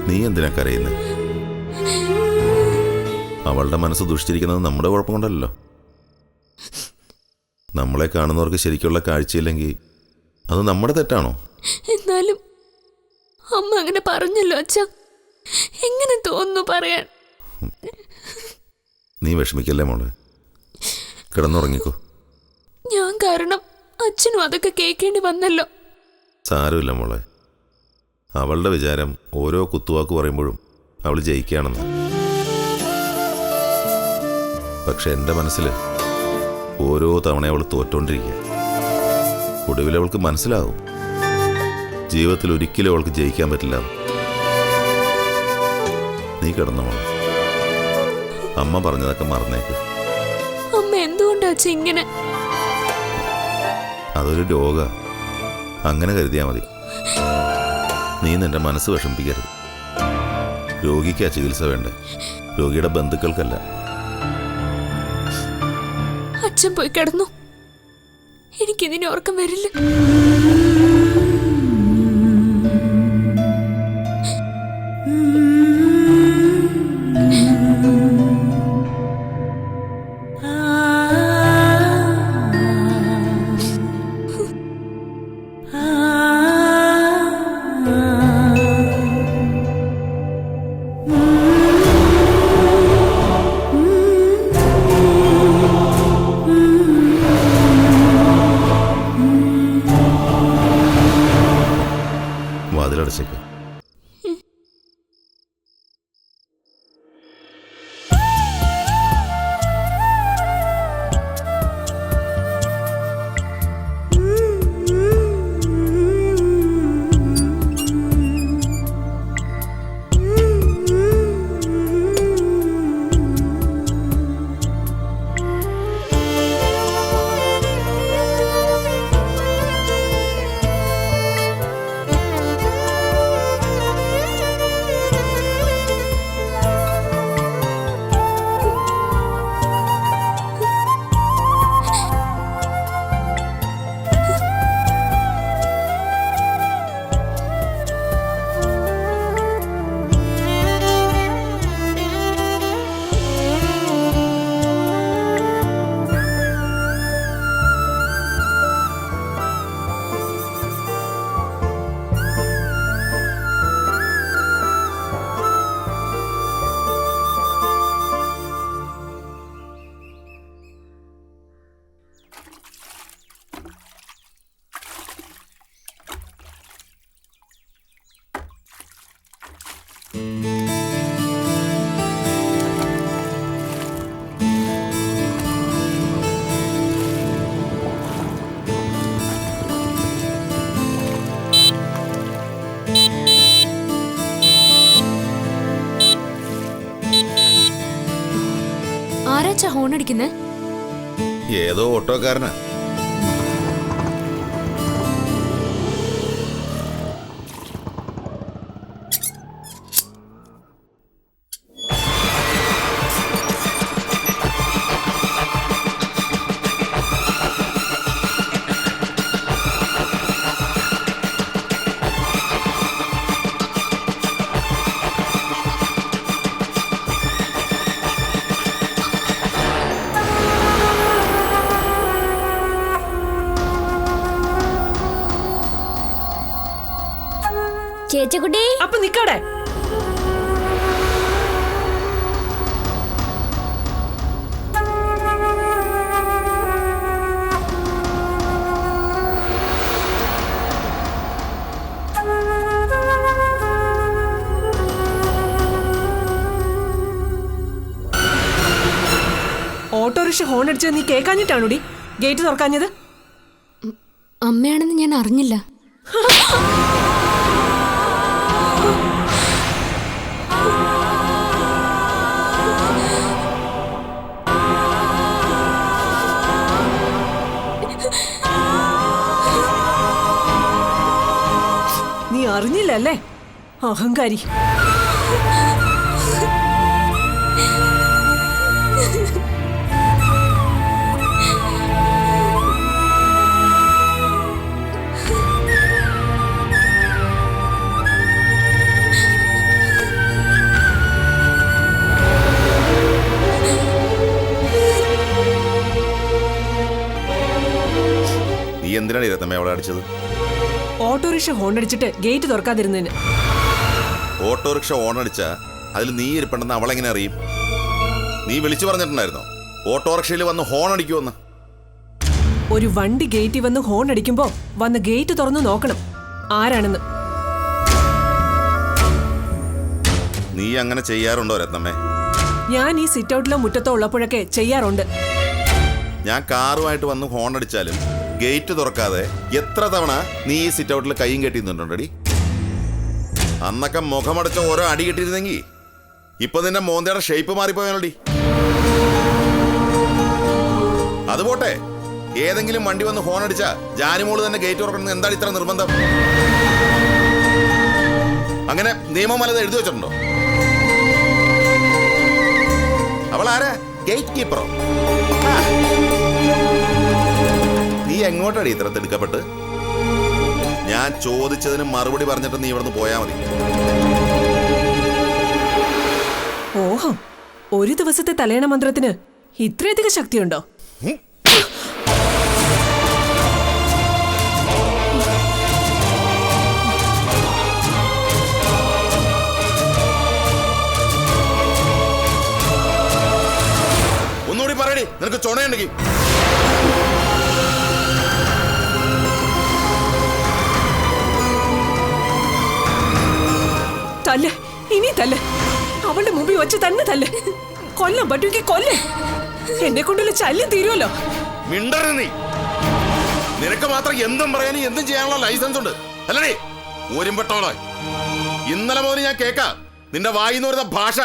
നീ എന്തിനാ കരയുന്നത്? അവളുടെ മനസ്സ് ദുഷിച്ചിരിക്കുന്നത് നമ്മുടെ കുഴപ്പം കൊണ്ടല്ലോ. നമ്മളെ കാണുന്നവർക്ക് ശരിക്കുള്ള കാഴ്ചയില്ലെങ്കിൽ അത് നമ്മുടെ തെറ്റാണോ? എന്നാലും അമ്മ അങ്ങനെ പറഞ്ഞല്ലോ അച്ഛാ, എങ്ങനെ തോന്നുന്നു പറയാൻ? നീ വിഷമിക്കല്ലേ മോളെ, കിടന്നുറങ്ങിക്കോ. ഞാൻ കാരണം അച്ഛനും അതൊക്കെ കേൾക്കേണ്ടി വന്നല്ലോ. സാരമില്ല മോളെ, അവളുടെ വിചാരം ഓരോ കുത്തുവാക്ക് പറയുമ്പോഴും അവൾ ജയിക്കുകയാണെന്ന്. പക്ഷെ എൻ്റെ മനസ്സിൽ ഓരോ തവണ അവൾ തോറ്റോണ്ടിരിക്കുക. ഒടുവിൽ അവൾക്ക് മനസ്സിലാവും ജീവിതത്തിൽ ഒരിക്കലും അവൾക്ക് ജയിക്കാൻ പറ്റില്ല. നീ കിടന്നു മോളെ, അമ്മ പറഞ്ഞതൊക്കെ മറന്നേക്ക്. അമ്മ എന്തുകൊണ്ടാ അച്ഛൻ ഇങ്ങനെ? അതൊരു രോഗ, അങ്ങനെ കരുതിയാൽ മതി. നീ നിന്റെ മനസ്സ് വിഷമിപ്പിക്കരുത്. രോഗിക്കാ ചികിത്സ വേണ്ടേ, രോഗിയുടെ ബന്ധുക്കൾക്കല്ല. അച്ഛൻ പോയി കിടന്നു, എനിക്കിതിനെ ഓർക്കം വരില്ല. വാതിലടച്ചേക്ക്. ആരാച്ചാ ഹോൺ അടിക്കുന്നേ? ഏതോ ഓട്ടോക്കാരനാ. ചേച്ചിക്കുട്ടി, അപ്പൊ നിക്കടെ. ഓട്ടോറിക്ഷ ഹോൺ അടിച്ചത് നീ കേൾക്കാഞ്ഞിട്ടാണോടി ഗേറ്റ് തുറക്കാഞ്ഞത്? അമ്മയാണെന്ന് ഞാൻ അറിഞ്ഞില്ല. നീ അറിഞ്ഞില്ലല്ലേ, അഹങ്കാരി. അടിച്ചത്? ഓട്ടോറിക്ഷ ഹോൺ അടിച്ചിട്ട് ഗേറ്റ് തുറക്കാതിരുന്നതിന്. ഓട്ടോറിക്ഷ ഓണടിച്ച അതിൽ നീ ഇരിപ്പുണ്ടെന്ന് അവളെങ്ങനെ അറിയും? നീ വിളിച്ചു പറഞ്ഞിട്ടുണ്ടായിരുന്നോ ഓട്ടോറിക്ഷയിൽ വന്ന് ഹോൺ അടിക്കുമെന്ന്? ഒരു വണ്ടി ഗേറ്റിൽ വന്ന് ഹോൺ അടിക്കുമ്പോ വന്ന് ഗേറ്റ് തുറന്നു നോക്കണം ആരാണെന്ന്. നീ അങ്ങനെ ചെയ്യാറുണ്ടോ രത്നമ്മേ? ഞാൻ ഈ സിറ്റ് ഔട്ടിലോ മുറ്റത്തോ ഉള്ളപ്പോഴൊക്കെ ചെയ്യാറുണ്ട്. ഞാൻ കാറുമായിട്ട് വന്ന് ഹോൺ അടിച്ചാലും ഗേറ്റ് തുറക്കാതെ എത്ര തവണ നീ ഈ സിറ്റ് ഔട്ടിൽ കൈയും കെട്ടിയിരുന്നുണ്ടോടി? അന്നൊക്കെ മുഖമടച്ച ഓരോ അടി കെട്ടിയിരുന്നെങ്കിൽ ഇപ്പൊ നിന്റെ മോന്തയുടെ ഷേപ്പ് മാറിപ്പോയാലോടി. അതുപോട്ടെ, ഏതെങ്കിലും വണ്ടി വന്ന് ഹോൺ അടിച്ചാ ജാനിമോള് തന്നെ ഗേറ്റ് തുറക്കണമെന്ന് എന്താണ് ഇത്ര നിർബന്ധം? അങ്ങനെ നിയമം വല്ലത് എഴുതി വെച്ചിട്ടുണ്ടോ? അവളാരാ? ഗേറ്റ് കീപ്പറോ? നീ എങ്ങോട്ടടി ഇത്ര തിടുക്കപ്പെട്ട്? ഞാൻ ചോദിച്ചതിന് മറുപടി പറഞ്ഞിട്ട് നീ ഇവിടുന്ന് പോയാ മതി. ഓഹോ, ഒരു ദിവസത്തെ തലയണ മന്ത്രത്തിന് ഇത്രയധികം ശക്തിയുണ്ടോ? ഒന്നുകൂടി പറയടി, നിനക്ക് ചുണയുണ്ടെങ്കിൽ. തല്ല്, ഇനി തല്ല്. അവളുടെ മുമ്പിൽ വെച്ച് തന്നെ തല്ല്. കൊല്ലം പറ്റുമെങ്കിൽ കൊല്ലേ. എന്നെ കൊണ്ടുള്ള ശല്യം തീരുമല്ലോ. മിണ്ടരുത് നീ. നിനക്ക് മാത്രം എന്തും പറയാനും എന്തും ചെയ്യാനുള്ള ലൈസൻസ് ഉണ്ട് അല്ലേ? ഊരുംപെട്ടോളോ, ഇന്നലെ മുതൽ ഞാൻ കേൾക്കാം നിന്റെ വായിന്ന് വരുന്ന ഭാഷ.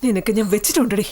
നിനക്ക് ഞാൻ വെച്ചിട്ടുണ്ടടി.